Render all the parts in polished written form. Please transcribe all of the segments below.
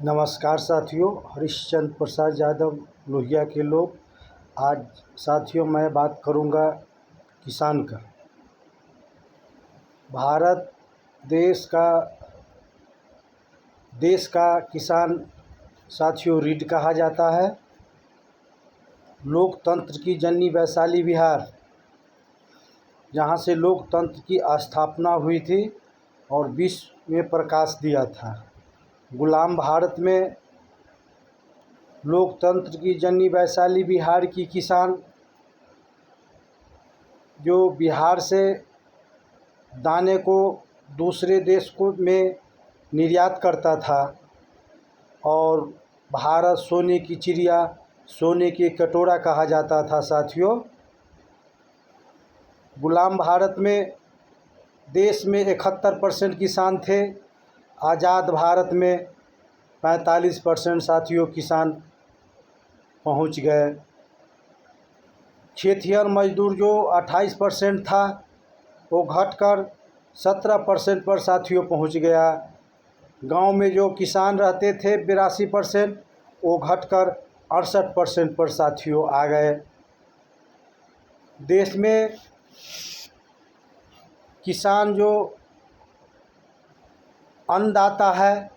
नमस्कार साथियों, हरिश्चंद्र प्रसाद यादव लोहिया के लोग। आज साथियों मैं बात करूंगा किसान का। भारत देश का किसान साथियों रीढ़ कहा जाता है। लोकतंत्र की जननी वैशाली बिहार, जहां से लोकतंत्र की स्थापना हुई थी और विश्व में प्रकाश दिया था। गुलाम भारत में लोकतंत्र की जननी वैशाली बिहार की किसान जो बिहार से दाने को दूसरे देश को में निर्यात करता था और भारत सोने की चिड़िया, सोने के कटोरा कहा जाता था। साथियों, गुलाम भारत में देश में 71% किसान थे। आज़ाद भारत में 45% साथियों किसान पहुंच गए। खेतिहर मजदूर जो 28% था वो घटकर 17% पर साथियों पहुंच गया। गांव में जो किसान रहते थे 82%, वो घटकर 68% पर साथियों आ गए। देश में किसान जो अन्नदाता है,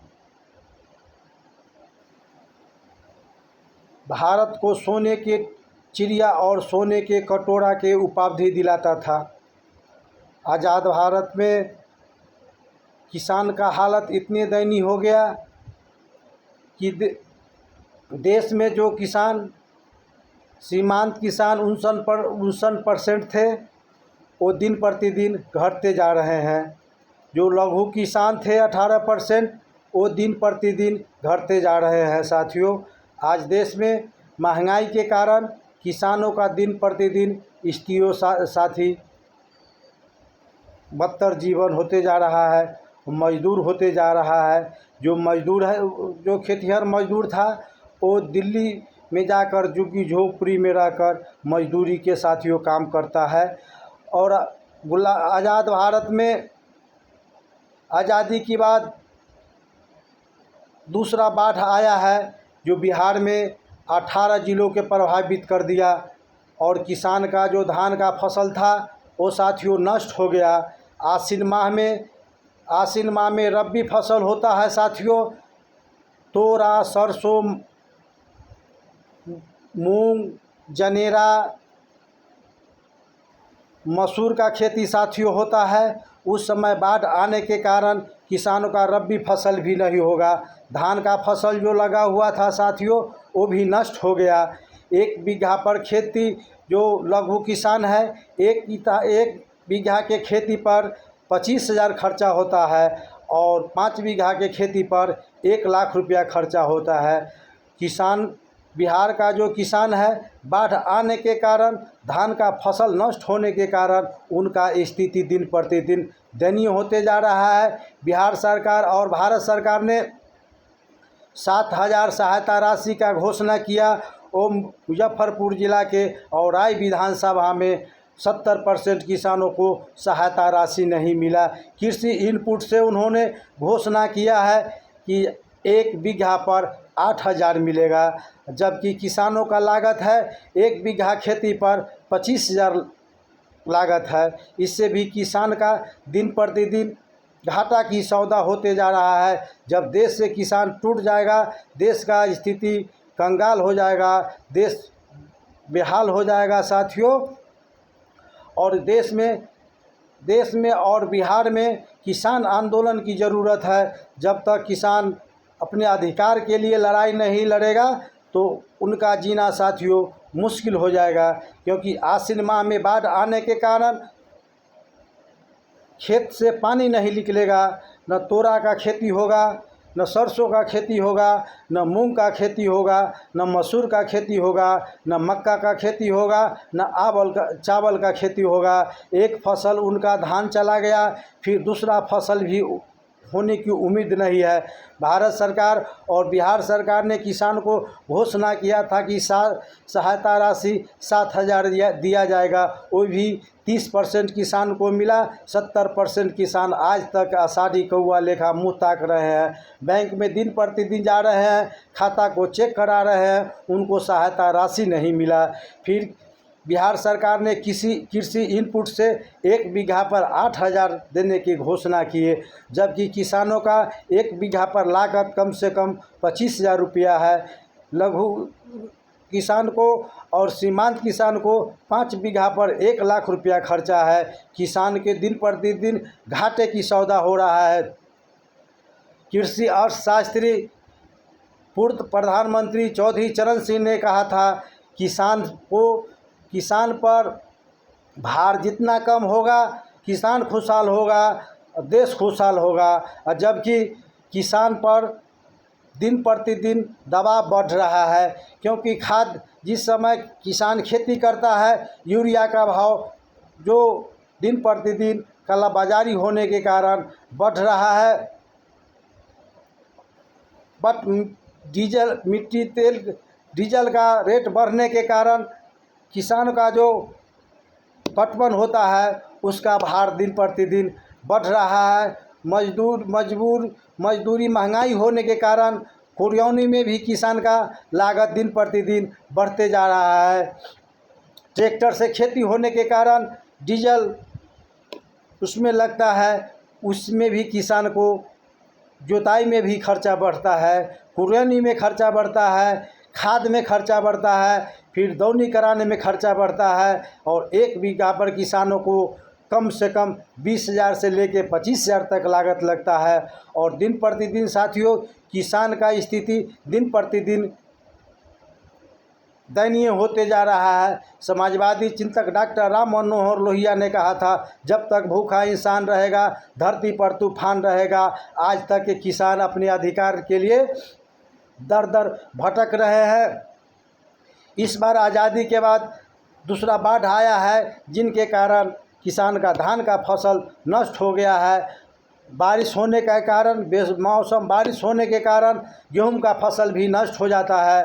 भारत को सोने के चिड़िया और सोने के कटोरा के उपाधि दिलाता था। आज़ाद भारत में किसान का हालत इतने दयनीय हो गया कि देश में जो किसान सीमांत किसान 59% थे, वो दिन प्रतिदिन घटते जा रहे हैं। जो लघु किसान थे 18%, वो दिन प्रतिदिन घटते जा रहे हैं। साथियों, आज देश में महंगाई के कारण किसानों का दिन प्रतिदिन स्थितियों साथी बदतर जीवन होते जा रहा है, मजदूर होते जा रहा है। जो मजदूर है, जो खेतिहर मजदूर था, वो दिल्ली में जाकर झुग्गी झोपड़ी में रहकर मजदूरी के साथियों काम करता है। और आज़ाद भारत में आज़ादी के बाद दूसरा बाढ़ आया है जो बिहार में 18 जिलों के प्रभावित कर दिया और किसान का जो धान का फसल था वो साथियों नष्ट हो गया। आश्विन माह में रबी फसल होता है साथियों। तोरा, सरसों, मूंग, जनेरा, मसूर का खेती साथियों होता है। उस समय बाढ़ आने के कारण किसानों का रबी फसल भी नहीं होगा। धान का फसल जो लगा हुआ था साथियों, वो भी नष्ट हो गया। 1 बीघा पर खेती जो लघु किसान है, एक बीघा के खेती पर 25,000 खर्चा होता है और 5 बीघा के खेती पर 1 लाख रुपया खर्चा होता है। बिहार का जो किसान है, बाढ़ आने के कारण, धान का फसल नष्ट होने के कारण उनका स्थिति दिन प्रतिदिन दयनीय होते जा रहा है। बिहार सरकार और भारत सरकार ने 7,000 सहायता राशि का घोषणा किया और मुजफ्फरपुर जिला के औराई विधानसभा में 70% किसानों को सहायता राशि नहीं मिला। कृषि इनपुट से उन्होंने घोषणा किया है कि 1 बीघा पर 8,000 मिलेगा, जबकि किसानों का लागत है 1 बीघा खेती पर 25,000 लागत है। इससे भी किसान का दिन प्रतिदिन घाटा की सौदा होते जा रहा है। जब देश से किसान टूट जाएगा, देश का स्थिति कंगाल हो जाएगा, देश बेहाल हो जाएगा साथियों। और देश में और बिहार में किसान आंदोलन की ज़रूरत है। जब तक किसान अपने अधिकार के लिए लड़ाई नहीं लड़ेगा तो उनका जीना साथियों मुश्किल हो जाएगा, क्योंकि आश्विन माह में बाढ़ आने के कारण खेत से पानी नहीं निकलेगा। न तोरा का खेती होगा, न सरसों का खेती होगा, न मूंग का खेती होगा, न मसूर का खेती होगा, न मक्का का खेती होगा, न चावल का खेती होगा। एक फसल उनका धान चला गया, फिर दूसरा फसल भी होने की उम्मीद नहीं है। भारत सरकार और बिहार सरकार ने किसान को घोषणा किया था कि सहायता राशि 7,000 दिया जाएगा, वो भी 30% किसान को मिला। 70% किसान आज तक आषाढ़ी कौआ लेखा मुँह ताक रहे हैं। बैंक में दिन प्रतिदिन जा रहे हैं, खाता को चेक करा रहे हैं, उनको सहायता राशि नहीं मिला। फिर बिहार सरकार ने कृषि इनपुट से 1 बीघा पर 8,000 देने की घोषणा किए, जबकि किसानों का 1 बीघा पर लागत कम से कम 25,000 रुपया है। लघु किसान को और सीमांत किसान को 5 बीघा पर 1 लाख रुपया खर्चा है। किसान के दिन प्रतिदिन घाटे की सौदा हो रहा है। कृषि अर्थशास्त्री पूर्व प्रधानमंत्री चौधरी चरण सिंह ने कहा था, किसान पर भार जितना कम होगा, किसान खुशहाल होगा, देश खुशहाल होगा। और जबकि किसान पर दिन प्रतिदिन दबाव बढ़ रहा है, क्योंकि खाद जिस समय किसान खेती करता है, यूरिया का भाव जो दिन प्रतिदिन कालाबाजारी होने के कारण बढ़ रहा है। बट डीजल का रेट बढ़ने के कारण किसान का जो पटवन होता है, उसका भार दिन प्रतिदिन बढ़ रहा है। मजदूरी महंगाई होने के कारण कुरियौनी में भी किसान का लागत दिन प्रतिदिन बढ़ते जा रहा है। ट्रैक्टर से खेती होने के कारण डीजल उसमें लगता है, उसमें भी किसान को जोताई में भी खर्चा बढ़ता है, कुरियौनी में खर्चा बढ़ता है, खाद में खर्चा बढ़ता है, फिर दौनी कराने में खर्चा बढ़ता है। और 1 बीघा पर किसानों को कम से कम 20,000 से लेके 25,000 तक लागत लगता है। और दिन प्रतिदिन साथियों, किसान का स्थिति दिन प्रतिदिन दयनीय होते जा रहा है। समाजवादी चिंतक डॉक्टर राम मनोहर लोहिया ने कहा था, जब तक भूखा इंसान रहेगा, धरती पर तूफान रहेगा। आज तक के किसान अपने अधिकार के लिए दर दर भटक रहे हैं। इस बार आज़ादी के बाद दूसरा बाढ़ आया है, जिनके कारण किसान का धान का फसल नष्ट हो गया है। बारिश होने के कारण, बेमौसम बारिश होने के कारण गेहूं का फसल भी नष्ट हो जाता है।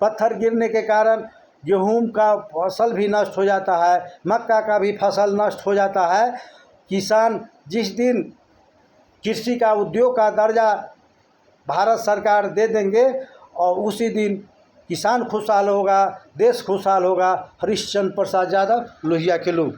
पत्थर गिरने के कारण गेहूं का फसल भी नष्ट हो जाता है, मक्का का भी फसल नष्ट हो जाता है। किसान जिस दिन कृषि का उद्योग का दर्जा भारत सरकार दे देंगे, और उसी दिन किसान खुशहाल होगा, देश खुशहाल होगा। हरिश्चंद्र प्रसाद यादव, लोहिया के लोग।